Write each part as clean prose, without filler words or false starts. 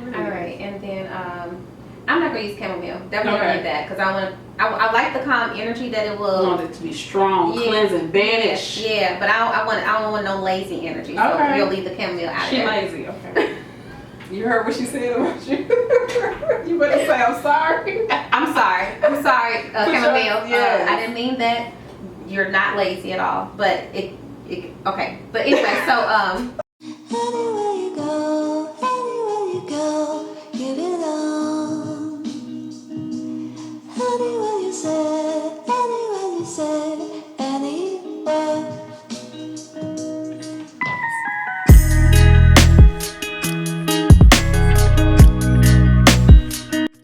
really All right, and then I'm not gonna use chamomile. Definitely don't need that because I like the calm energy that it will. I want it to be strong, cleansing, banish. Yeah, but I don't want no lazy energy. So you'll leave the chamomile out of there. She lazy. Okay. You heard what she said about you. You better say I'm sorry. I'm sorry, chamomile. Yes. I didn't mean that. You're not lazy at all, but it okay. But anyway, so Anywhere you go, you belong. Anywhere you say, anywhere.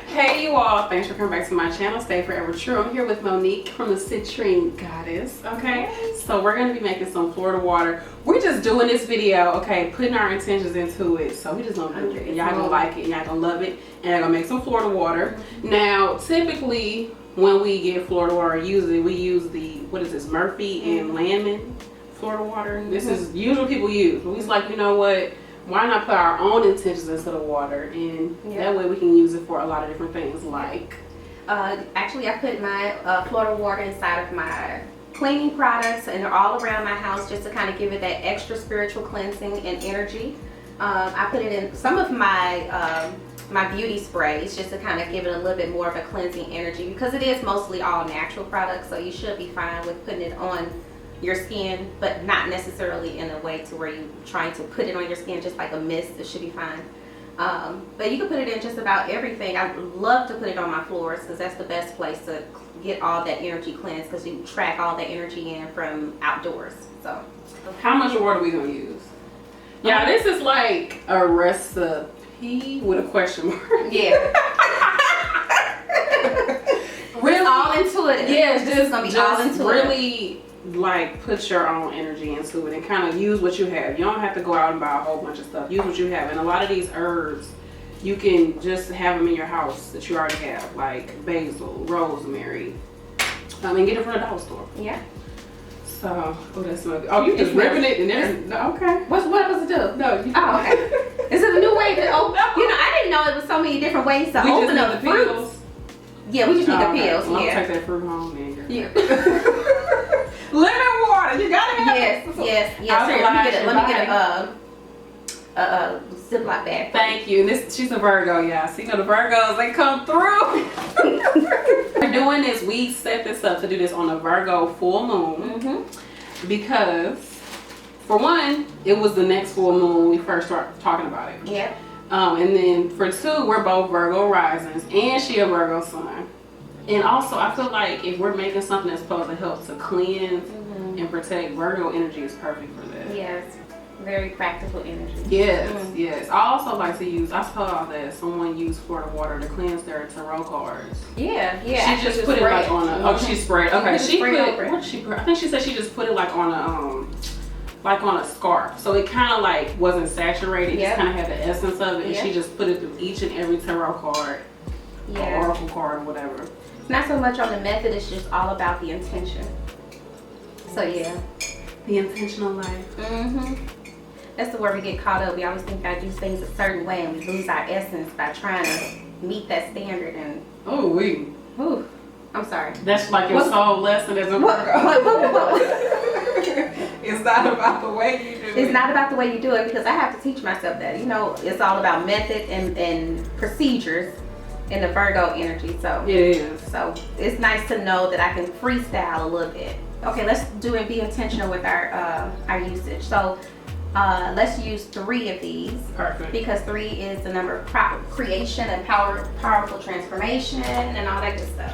Hey you all, thanks for coming back to my channel. Stay forever true. I'm here with Monique from the Citrine Goddess. Okay, so we're gonna be making some Florida water. We're just doing this video, okay, putting our intentions into it. So we just gonna do it, and y'all gonna like it, and y'all gonna love it, and I'm gonna make some Florida water. Now, typically when we get Florida water, usually we use the, what is this, Murphy and Landman Florida water. This is usually people use, but we was like, you know what? Why not put our own intentions into the water, and that way we can use it for a lot of different things, like actually I put my Florida water inside of my cleaning products, and they're all around my house just to kind of give it that extra spiritual cleansing and energy. I put it in some of my my beauty sprays just to kind of give it a little bit more of a cleansing energy, because it is mostly all natural products, so you should be fine with putting it on your skin, but not necessarily in a way to where you're trying to put it on your skin just like a mist. It should be fine. But you can put it in just about everything. I love to put it on my floors because that's the best place to get all that energy cleansed, because you track all that energy in from outdoors. So how much water are we gonna use? Yeah, this is like a recipe with a question mark. Yeah. Really all intuitive. Yeah, just gonna be all intuitive. Really like put your own energy into it and kind of use what you have. You don't have to go out and buy a whole bunch of stuff. Use what you have, and a lot of these herbs you can just have them in your house that you already have, like basil, rosemary, and get it from the dollar store. Yeah. So, oh, that's so good. Oh, you just ripping it and then okay. What was it do? No, you oh, okay. Is it a new way to open? You know, I didn't know it was so many different ways to open up the fruits. Yeah, we just need the peels. Well, yeah. I'll take that fruit home then. Yeah. Lemon water, you gotta have it. Yes. Here, let me get a Ziploc bag. Thank you. And this, she's a Virgo, y'all. So you know the Virgos, they come through. We're doing this. We set this up to do this on a Virgo full moon because, for one, it was the next full moon when we first started talking about it. Yeah. And then for two, we're both Virgo risings, and she a Virgo sun. And also, I feel like if we're making something that's supposed to help to cleanse and protect, Virgo energy is perfect for that. Yes, very practical energy. Yes, yes. I also like to use, I saw that someone used Florida water to cleanse their tarot cards. Yeah, yeah. She just put it like on a, she sprayed. Okay, she put, what did she put? I think she said she just put it like on a, like on a scarf. So it kind of like wasn't saturated. It just kind of had the essence of it. And she just put it through each and every tarot card, or oracle card, or whatever. Not so much on the method, it's just all about the intention. So yeah. The intentional life. That's the where we get caught up. We always think I do things a certain way, and we lose our essence by trying to meet that standard. And I'm sorry. That's like your soul lesson as a Virgo. It's not about the way you do it. It's not about the way you do it, because I have to teach myself that. You know, it's all about method and procedures in the Virgo energy. So it is. So it's nice to know that I can freestyle a little bit. Okay, let's do and be intentional with our usage. So let's use 3 of these. Perfect. Because 3 is the number of creation and powerful transformation and all that good stuff.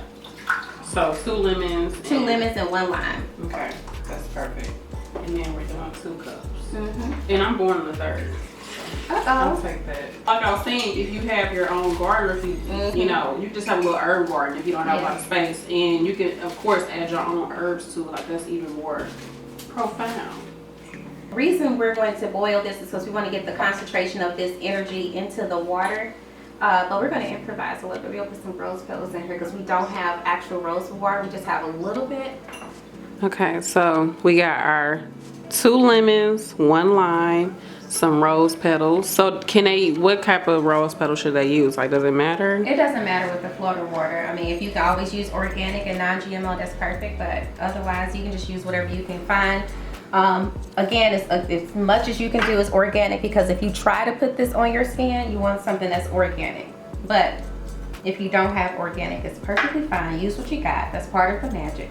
So 2 lemons. 2 lemons and 1 lime. Okay, that's perfect. And then we're doing 2 cups. And I'm born on the 3rd. I'll take that. Like I was saying, if you have your own garden, if you you know, you just have a little herb garden if you don't have a lot of space, and you can of course add your own herbs to it. Like that's even more profound. The reason we're going to boil this is because we want to get the concentration of this energy into the water. But we're going to improvise a little bit. We'll put some rose petals in here because we don't have actual rose water. We just have a little bit. Okay, so we got our 2 lemons, 1 lime, some rose petals. So what type of rose petal should they use? Like, does it matter? It doesn't matter with the Florida water. I mean, if you can always use organic and non-GMO, that's perfect. But otherwise, you can just use whatever you can find. Again, as much as you can do is organic, because if you try to put this on your skin, you want something that's organic. But if you don't have organic, it's perfectly fine. Use what you got. That's part of the magic.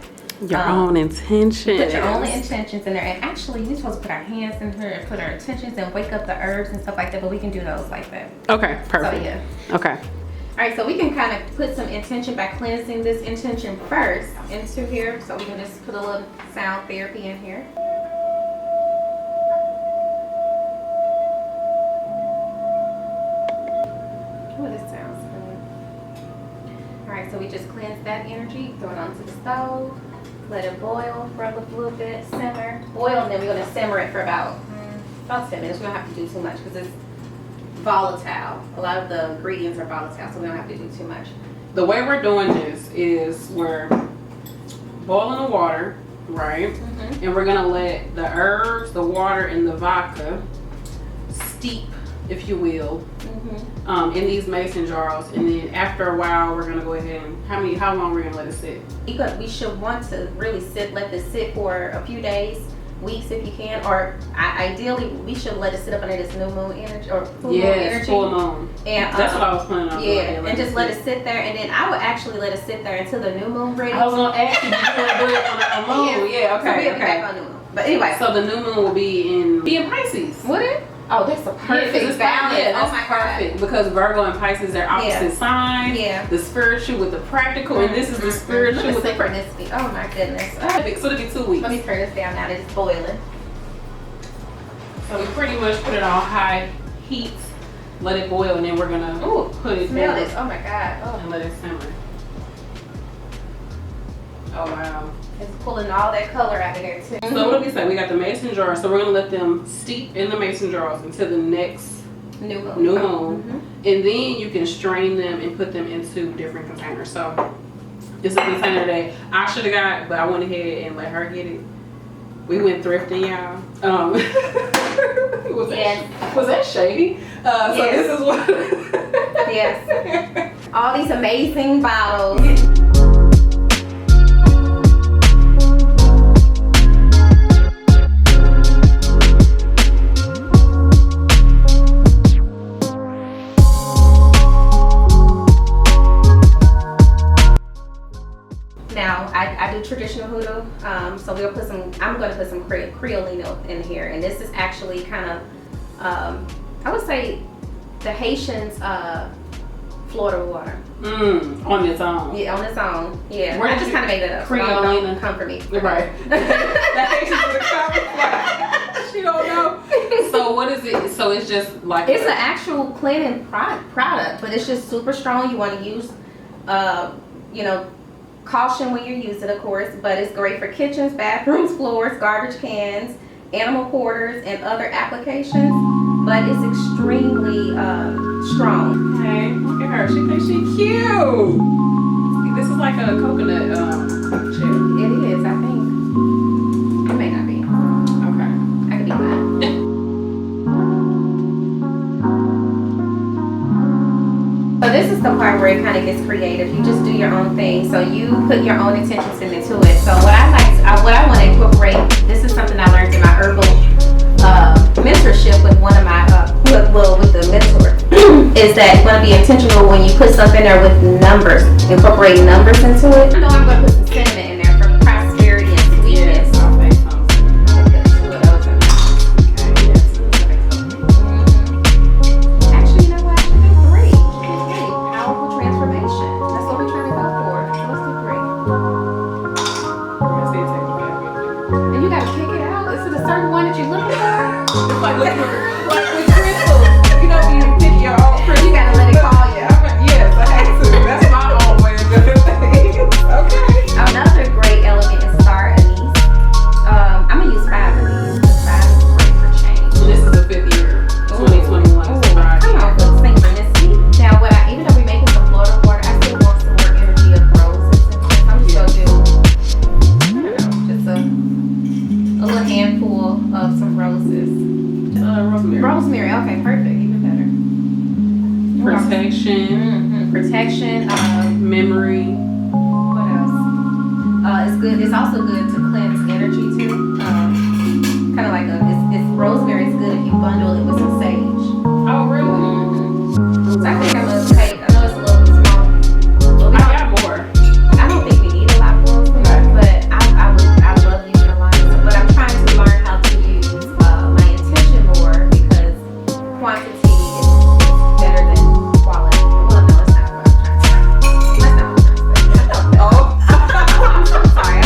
Your own intentions. Put your own intentions in there. And actually, we're supposed to put our hands in here and put our intentions and wake up the herbs and stuff like that, but we can do those like that. Okay, perfect. So, yeah. Okay. All right, so we can kind of put some intention by cleansing this intention first into here. So we can just put a little sound therapy in here. Oh, this sounds good. All right, so we just cleanse that energy, throw it onto the stove. Let it boil for a little bit, simmer, boil, and then we're gonna simmer it for about 10 minutes. We don't have to do too much because it's volatile. A lot of the ingredients are volatile, so we don't have to do too much. The way we're doing this is we're boiling the water, right? And we're gonna let the herbs, the water, and the vodka steep, if you will, in these mason jars. And then after a while, we're gonna go ahead and how long we're gonna let it sit? We should want to really let this sit for a few days, weeks if you can, or ideally we should let it sit up under this new moon energy or full moon energy. Full moon. And that's what I was planning on doing. Yeah, and just let it sit there, and then I would actually let it sit there until the new moon ready. I was gonna ask you, do you want to do it on a moon? Yeah, okay, so we'll okay. be back on new moon. But anyway, so the new moon will be in Pisces. Would it? Oh, that's a perfect balance. Yeah, that's oh my perfect. God. Because Virgo and Pisces, they're opposite signs. Yeah. The spiritual with the practical, and this is the spiritual with the synchronicity. Oh my goodness. So it'll be 2 weeks. Let me turn this down now that it's boiling. So we pretty much put it on high heat, let it boil, and then we're gonna put it Smell down this. Oh my God. Oh. and let it simmer. Oh wow. It's pulling all that color out of there too. So what did we say? We got the mason jars, so we're gonna let them steep in the mason jars until the next new moon. And then you can strain them and put them into different containers. So this is a container that I should have got, but I went ahead and let her get it. We went thrifting, y'all. Was that shady? So this is what. Yes. All these amazing bottles. Now, I do traditional hoodoo, so I'm going to put some creolino in here, and this is actually kind of, I would say, the Haitians' Florida water. On its own. Yeah, on its own. Yeah, I just kind of made it up. Creolino. Don't come for me. Right. The Haitians would have She don't know. So what is it? So it's just like it's an actual cleaning product, but it's just super strong. You want to use, caution when you use it, of course, but it's great for kitchens, bathrooms, floors, garbage cans, animal quarters, and other applications. But it's extremely strong. Hey, look at her. She thinks she's cute. This is like a coconut chip. It is, I think. It may not be. Okay. I could be fine. So this is the part where it kind of gets creative. You just do your own thing. So you put your own intentions into it. So what I want to incorporate, this is something I learned in my herbal mentorship with one of my, with the mentor, is that you want to be intentional when you put stuff in there with numbers, incorporate numbers into it. I know I'm going to put some cinnamon in there for prosperity and sweetness. Yes, I'll make some. Two of those in there. Okay, yes. Actually, you know what? I should do 3. Powerful transformation. That's what we're trying to go for. So let's do 3. And you gotta pick it out. Is it a certain one that you're looking for? It's like with crystals. You know, you pick your own crystal. You gotta let it call you. Yes, I have to. That's my own way of doing things. Okay. Another Protection. Protection. Memory. What else? It's good. It's also good to cleanse energy too. Kind of like it's rosemary is good if you bundle it with some sage. Oh, really? So I think I'm gonna take. I know it's a little small. But we I got more. I don't think we need a lot more, but I love using a lot. But I'm trying to learn how to use my intention more because quantity is better than quality. Well, no, it's not what I'm trying to say. That's not what I'm trying to say. I'm so sorry.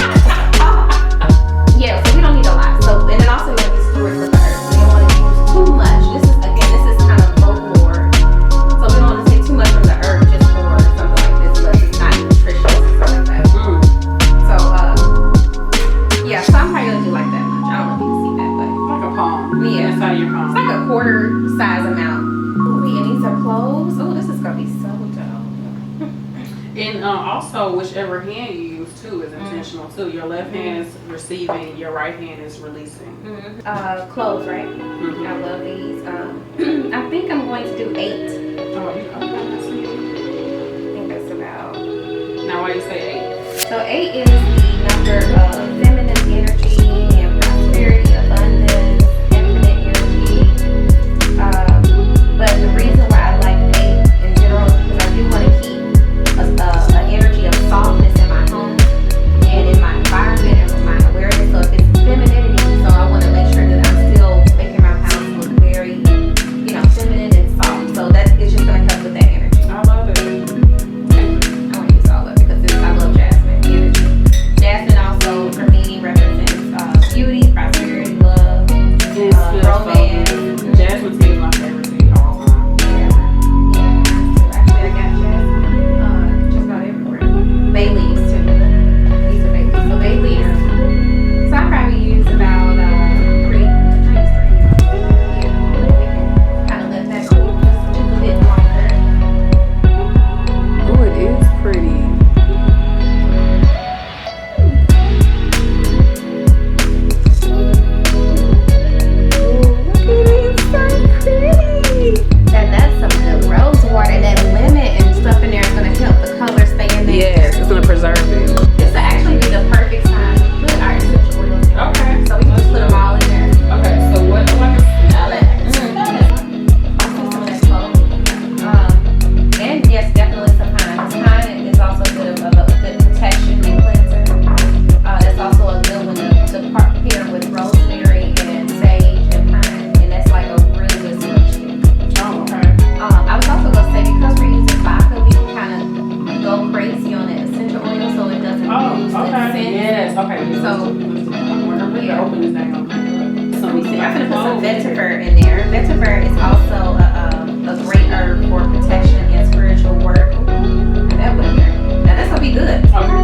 Yeah, so we don't need a lot. So and it also makes stored with the earth. We don't want to use too much. This is kind of folklore. So we don't want to take too much from the earth just for something like this unless it's not nutritious or something like that. So yeah, so I'm probably gonna do like that much. I don't know if you can see that, but Like a palm. Yeah. Inside of your palm. it's like a quarter size amount. Ooh, and these are cloves. Oh, this is gonna be so dope. And also, whichever hand you use too is intentional too. Your left hand is receiving, your right hand is releasing. Cloves, right? I love these. I think I'm going to do 8. Oh, you okay? I see. I think that's about. Now, why you say 8? So 8 is the number of feminine energy and prosperity, abundance, infinite energy. But the reason why I like 8 in general is because I do want to keep an energy of softness in my home and in my environment and with my awareness. So if it's femininity, so I want to make sure that I'm still making my house look very, feminine and soft. So that is just going to help with that energy. I love it. I want to use all of it because I love jasmine energy. Jasmine also for me represents beauty, prosperity, love, It smells so romance. good. Jasmine tea is my favorite tea of all time. Actually, I got jasmine just about everywhere. Bay leaves too. These are bay leaves. So bay leaves. So I probably use about 3. Yeah, we can kind of let that cool just a bit longer. Oh, it is pretty. And that's some good rose water. That lemon and stuff in there is going to help the color stay in there. Yes, it's gonna preserve it. This will actually be the perfect time to put our essential oils in. Okay. So we can just put them all in there. Okay, so what do I smell it? Some of that clove. And yes, definitely some pine. Pine is also good of a good protection and cleanser. That's also a good one to pair with rosemary and sage and pine. And that's like a really good solution. Oh, okay. I was also going to say because we're using vodka, we can kind of go crazy on the essential oil so it doesn't lose Oh, its okay. scent. Yes, okay. So- I'm really open this thing up. Let me see. I'm gonna put some vetiver in there. Vetiver is also a great herb for protection and spiritual work. Ooh, that would be. Now that's gonna be good. Okay.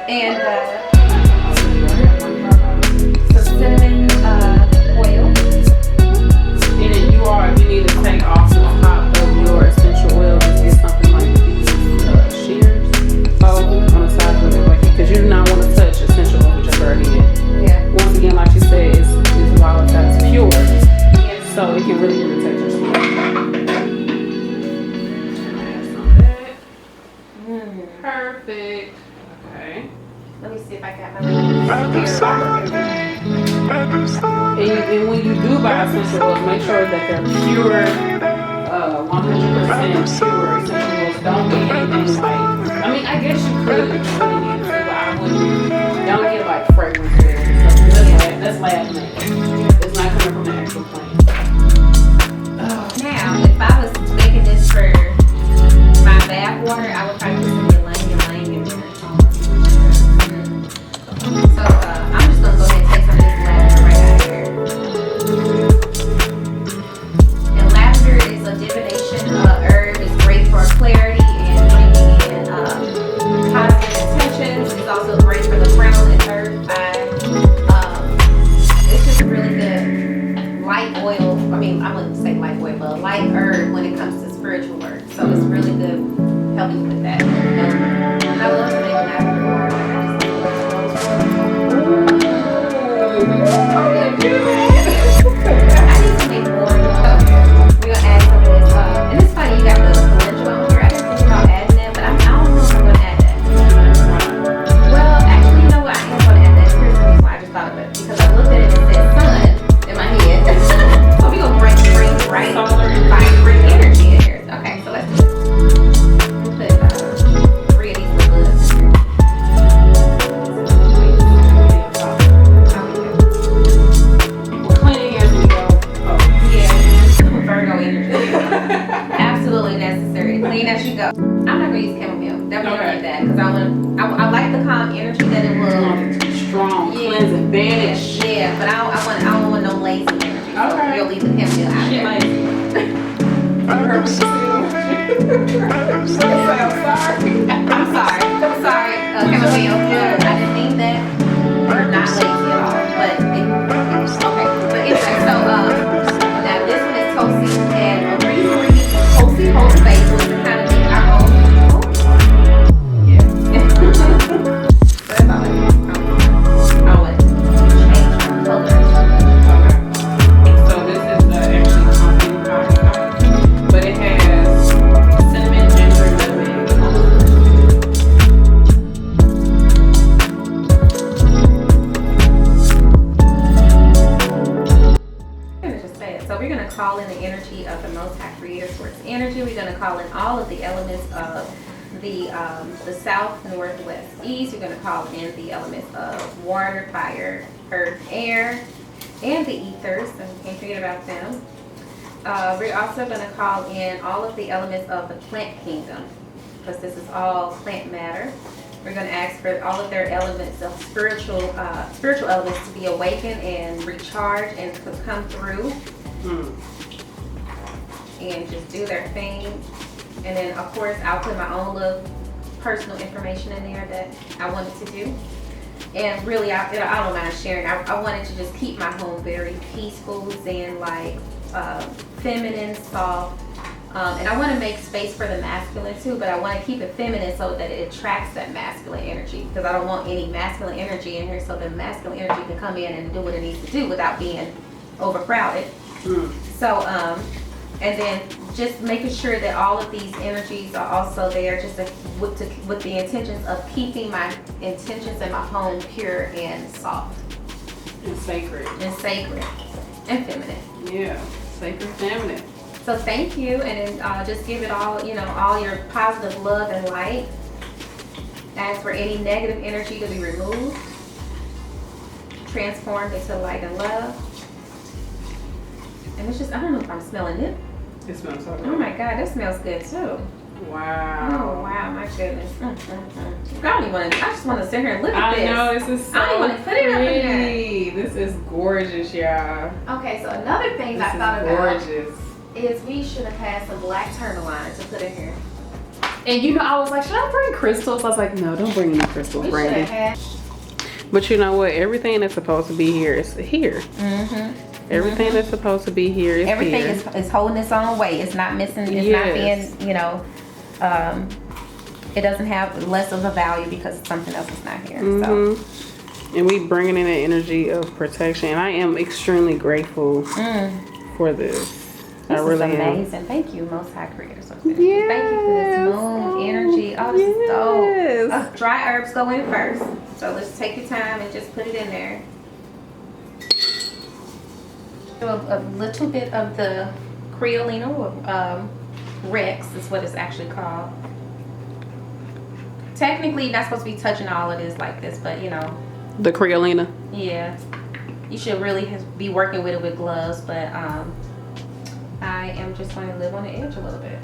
And some cinnamon oil. And then you need to take off the top of your essential oil. Just get something like these shears. On the side of it, because you do not want to touch essential oil with your bare hand. Yeah. Once again, like you said, it's volatile, it's pure, so it can really irritate your skin. Perfect. Okay. Let me see if I got my. And when you do buy essential oils, make sure that they're pure, 100% pure essential oils. Don't get anything like, I mean, I guess you could if you really need to, but I wouldn't. Don't get like fragrance oils and stuff. That's lab made. It's not coming from the actual plant. Now, if I was making this for my bath water, I would probably put some ylang in there. So I'm just gonna go ahead and take some of this lavender right out here. And lavender is a divination herb. It's great for clarity and bringing in positive intentions. It's also great for the crown and earth eye. It's just really good light oil. I mean, I wouldn't say light oil, but a light herb when it comes to spiritual work. So it's really good helping with that. as you go. I'm not gonna use chamomile. Definitely don't need that because I like the calm energy that it will. Strong, cleansing, banish. Yeah, but I don't want no lazy energy. So Okay. you'll leave the chamomile out there. I heard what you said. I'm sorry. I'm sorry. Chamomile. I didn't mean that. You're not lazy at all. But okay. But anyway, so now this one is Toasty, and the reason we're using Toasty whole space was to kind of make our own. Yeah. So that's all it is. I want to change my color. So this is the actually pumpkin pie, but it has cinnamon, ginger, nutmeg. I'm gonna just say it. So we're gonna call in the energy of the Most High Creator Source energy. We're gonna call in all of the elements of the south, north, west, east. We're gonna call in the elements of water, fire, earth, air, and the ethers. So we can't forget about them. We're also gonna call in all of the elements of the plant kingdom, because this is all plant matter. We're going to ask for all of their elements of spiritual elements to be awakened and recharged and to come through and just do their thing. And then, of course, I'll put my own little personal information in there that I wanted to do. And really, I don't mind sharing. I wanted to just keep my home very peaceful, zen, like feminine, soft. And I want to make space for the masculine too, but I want to keep it feminine so that it attracts that masculine energy, because I don't want any masculine energy in here, so the masculine energy can come in and do what it needs to do without being overcrowded. So and then just making sure that all of these energies are also there, just with the intentions of keeping my intentions in my home pure and soft And sacred. and sacred and feminine. Yeah, sacred feminine. So thank you, and then just give it all, all your positive love and light. Ask for any negative energy to be removed, transformed into light and love. And it's just, I don't know if I'm smelling it. It smells so good. Oh my God, that smells good too. Wow. Oh wow, my goodness. I don't even want to, I just want to sit here and look at this. I know, this is so I don't even want to put it up in there. pretty. This is gorgeous, y'all. Okay, so another thing This I is thought about gorgeous. is we should have had some black tourmaline to put in here. And I was like, should I bring crystals? I was like, no, don't bring any crystals, We should Brandy. have had. But you know what? Everything that's supposed to be here is here. Everything that's supposed to be here is Everything here. is holding its own weight. It's not missing. It's Yes. not being, it doesn't have less of a value because something else is not here. So. And we bringing in the energy of protection. And I am extremely grateful for this. I This really is am. amazing. Thank you, Most High Creator. So Yes. thank you for this moon energy. Oh, this is Yes. dope. Dry herbs go in first. So let's take your time and just put it in there. A little bit of the Creolina, or Rex is what it's actually called. Technically, you're not supposed to be touching all of this like this, but The Creolina. yeah. You should really be working with it with gloves, but I am just going to live on the edge a little bit.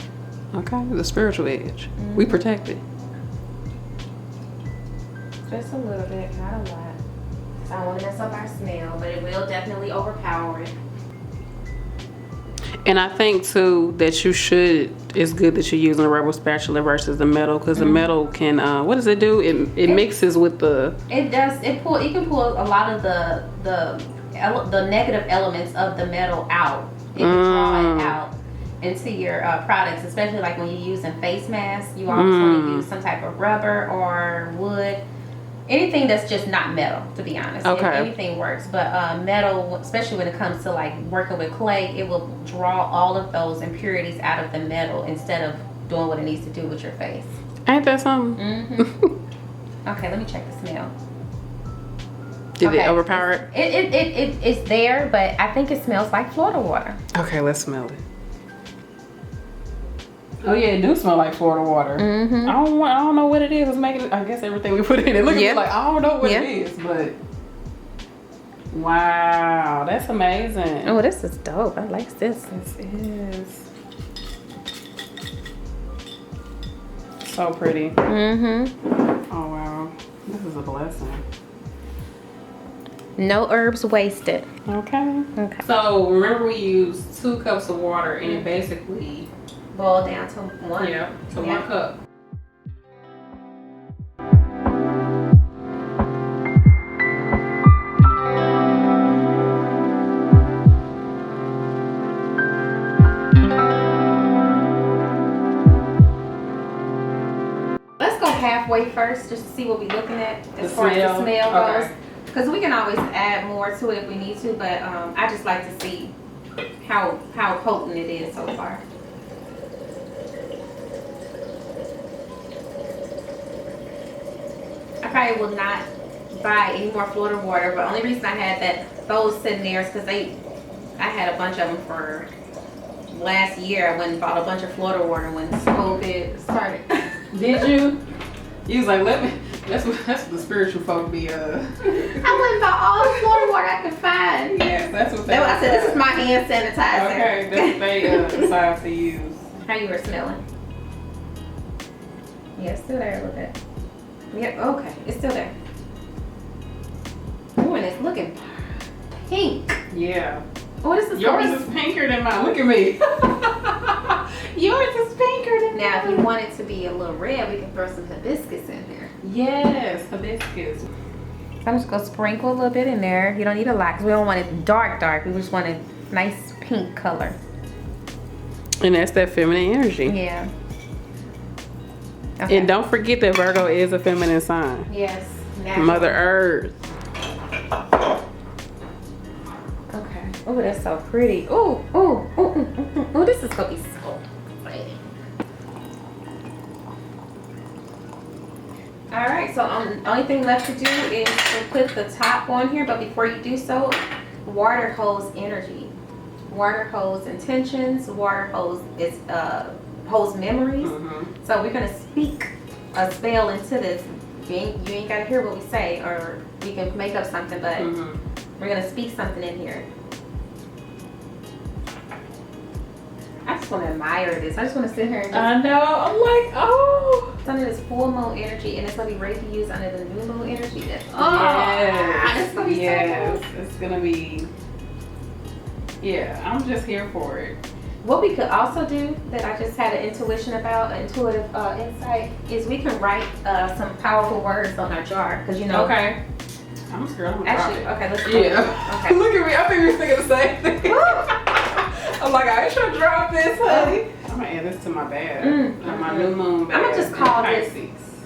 Okay, the spiritual edge. We protect it. Just a little bit, not a lot. I don't want to mess up our smell, but it will definitely overpower it. And I think too that it's good that you're using a rubber spatula versus the metal, because the metal can, what does it do? It mixes with the. It does. You can pull a lot of the negative elements of the metal out. It can draw it out into your products, especially like when you're using face masks. You always want to use some type of rubber or wood. Anything that's just not metal, to be honest. Okay. Anything works, but metal, especially when it comes to like working with clay, it will draw all of those impurities out of the metal instead of doing what it needs to do with your face. Ain't that something? Okay, let me check the smell. Did it overpower it? It's there, but I think it smells like Florida water. Okay, let's smell it. Oh yeah, it do smell like Florida water. I don't know what it is. It's making it. I guess everything we put in it. Look at me like I don't know what it is, but wow, that's amazing. Oh, this is dope. I like this. This is. So pretty. Mm-hmm. Oh wow, this is a blessing. No herbs wasted. Okay. Okay. So remember we used 2 cups of water and it basically Boil down to 1. yeah, to 1 cup. Let's go halfway first just to see what we're looking at as The far as the smell? smell Okay. goes. Because we can always add more to it if we need to, but I just like to see how potent it is so far. I probably will not buy any more Florida water, but only reason I had those sitting there is because I had a bunch of them for last year. I went and bought a bunch of Florida water when COVID started. Did you? You was like, let me. That's what the spiritual folk be. I went and bought all the Florida water I could find. Yes, that's what they. I said, this is my hand sanitizer. Okay, that's what they decide to use. How you were smelling? Yeah, it's still there a little bit. Yep, okay, it's still there. Ooh, and it's looking pink. Yeah. Oh, this is Yours gonna is pinker than mine. Look at me. Yours is pinker than Now, if you mine. want it to be a little red, we can throw some hibiscus in there. Yes, hibiscus. So I'm just gonna sprinkle a little bit in there. You don't need a lot because we don't want it dark. We just want a nice pink color. And that's that feminine energy. Yeah. Okay. And don't forget that Virgo is a feminine sign. Yes. Natural. Mother Earth. Okay. Oh, that's so pretty. Oh, oh, oh, oh, this is gonna be so exciting. All right, so only thing left to do is to put the top on here, but before you do so, water holds energy. Water holds intentions. Water holds holds memories. Mm-hmm. So we're gonna speak a spell into this. You ain't gotta hear what we say, or we can make up something, but we're gonna speak something in here. I just want to admire this. I just want to sit here and just, I know. I'm like, oh. it's under this full moon energy, and it's gonna be ready to use under the new moon energy. Yes. It's gonna be Yes. so cool. It's gonna be. Yeah, I'm just here for it. What we could also do that I just had an intuition about, an intuitive insight, is we can write some powerful words on our jar, because you know. Okay. I'm scared. I'm gonna Actually, drop okay, let's it. go. Yeah. Okay. Look at me. I think we were thinking the same thing. I'm like, I ain't trying to drop this, honey. I'm gonna add this to my bag. My new moon bag. I'm gonna just call this. Pisces.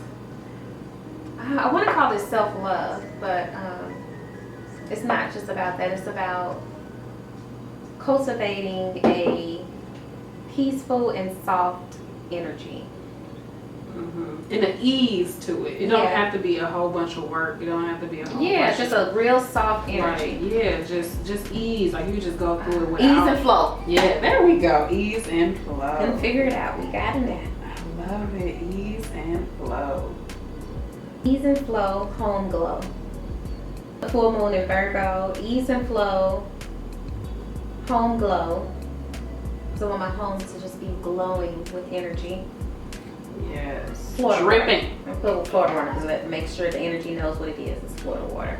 I want to call this self-love, but it's not just about that. It's about cultivating a peaceful and soft energy. And the ease to it. It don't Yeah. have to be a whole bunch of work. It don't have to be a whole Yeah, bunch just of a real soft energy. Right. Yeah, just ease. Like you just go through it Ease without. and flow. Yeah, there we go. Ease and flow. Couldn't figure it out. We got it now. I love it. Ease and flow. Ease and flow, home glow. The full moon in Virgo, ease and flow, home glow. So I want my home to just be glowing with energy. Yes. Florida Dripping. water. I put Florida water because that makes sure the energy knows what it is. It's Florida water.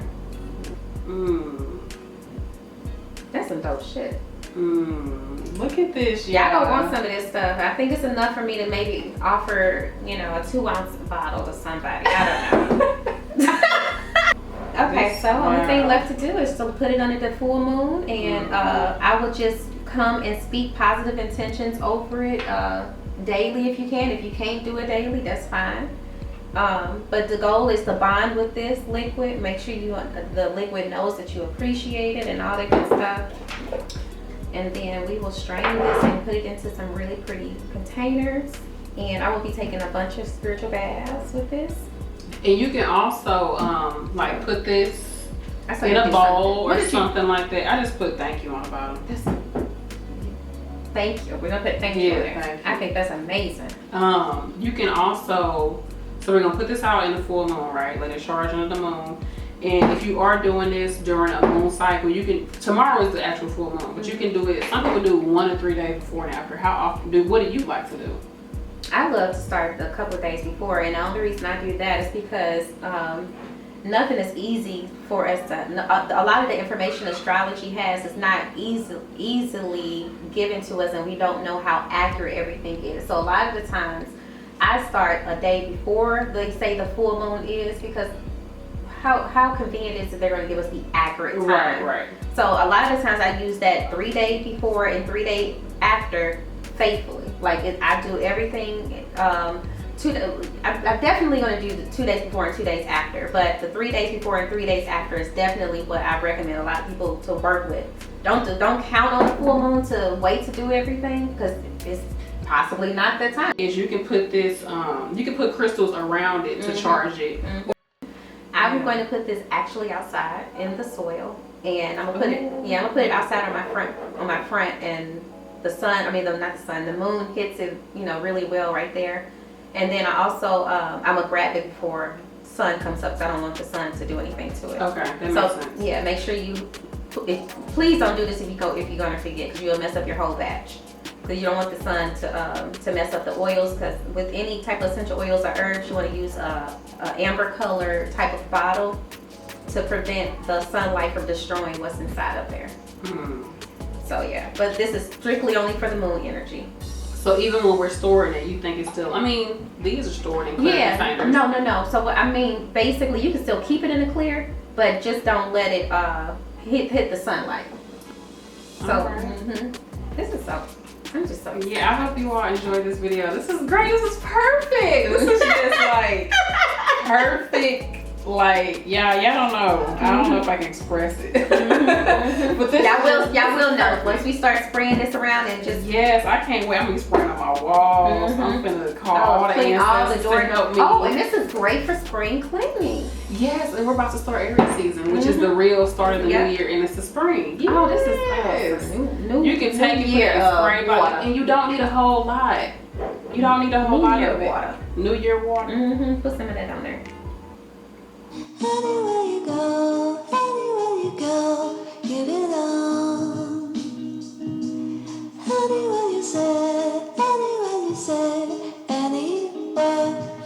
That's some dope shit. Look at this, Y'all gonna want some of this stuff. I think it's enough for me to maybe offer, a 2-ounce bottle to somebody. I don't know. Okay, This- so only wow. thing left to do is to put it under the full moon, and I will just come and speak positive intentions over it daily if you can. If you can't do it daily, that's fine. But the goal is to bond with this liquid. Make sure the liquid knows that you appreciate it and all that good stuff. And then we will strain this and put it into some really pretty containers. And I will be taking a bunch of spiritual baths with this. And you can also like put this in a bowl or something like that. I just put thank you on the bottom. Thank you. We're gonna put thank you in Yeah, there. thank you. I think that's amazing. You can also, so we're gonna put this out in the full moon, right? Let it charge under the moon. And if you are doing this during a moon cycle, you can, tomorrow is the actual full moon, but you can do it, some people do 1 or 3 days before and after. How often what do you like to do? I love to start a couple of days before, and the only reason I do that is because nothing is easy for us to. A lot of the information astrology has is not easily given to us, and we don't know how accurate everything is. So a lot of the times, I start a day before they say the full moon is, because how convenient is it they're going to give us the accurate time? Right. So a lot of the times I use that 3 days before and 3 days after faithfully. Like I do everything. I'm definitely going to do the 2 days before and 2 days after, but the 3 days before and 3 days after is definitely what I recommend a lot of people to work with. Don't count on the full moon to wait to do everything, because it's possibly not the time. Is you can put this, you can put crystals around it to charge it. I'm going to put this actually outside in the soil, and I'm gonna put it. Yeah, I'm gonna put it outside on my front, and the sun. I mean, not the sun. The moon hits it, really well right there. And then I also, I'm gonna grab it before sun comes up, because I don't want the sun to do anything to it. Okay, that makes sense. Yeah, make sure please don't do this if you're gonna forget, because you'll mess up your whole batch. Because you don't want the sun to mess up the oils, because with any type of essential oils or herbs, you want to use a amber color type of bottle to prevent the sunlight from destroying what's inside of there. So yeah, but this is strictly only for the moon energy. So even when we're storing it, you think it's still, I mean, these are stored in clear containers. No. So what I mean, basically, you can still keep it in the clear, but just don't let it hit the sunlight. So this is so. I'm just so excited. Yeah, I hope you all enjoyed this video. This is great. This is perfect. This is just like perfect. Like, y'all don't know. I don't know if I can express it. But this y'all will know once we start spraying this around and just. Yes, I can't wait. I'm gonna be spraying on my walls. I'm gonna call all the ancestors to help me. Oh, and this is great for spring cleaning. Yes, and we're about to start Aries season, which is the real start of the new year, and it's the spring. Yes. Oh, this is new you can take it year spray water, and you don't need a whole lot. You don't need a whole lot of water. New Year water. Put some of that on there. Anywhere you go, give it on. Anywhere you say, anywhere.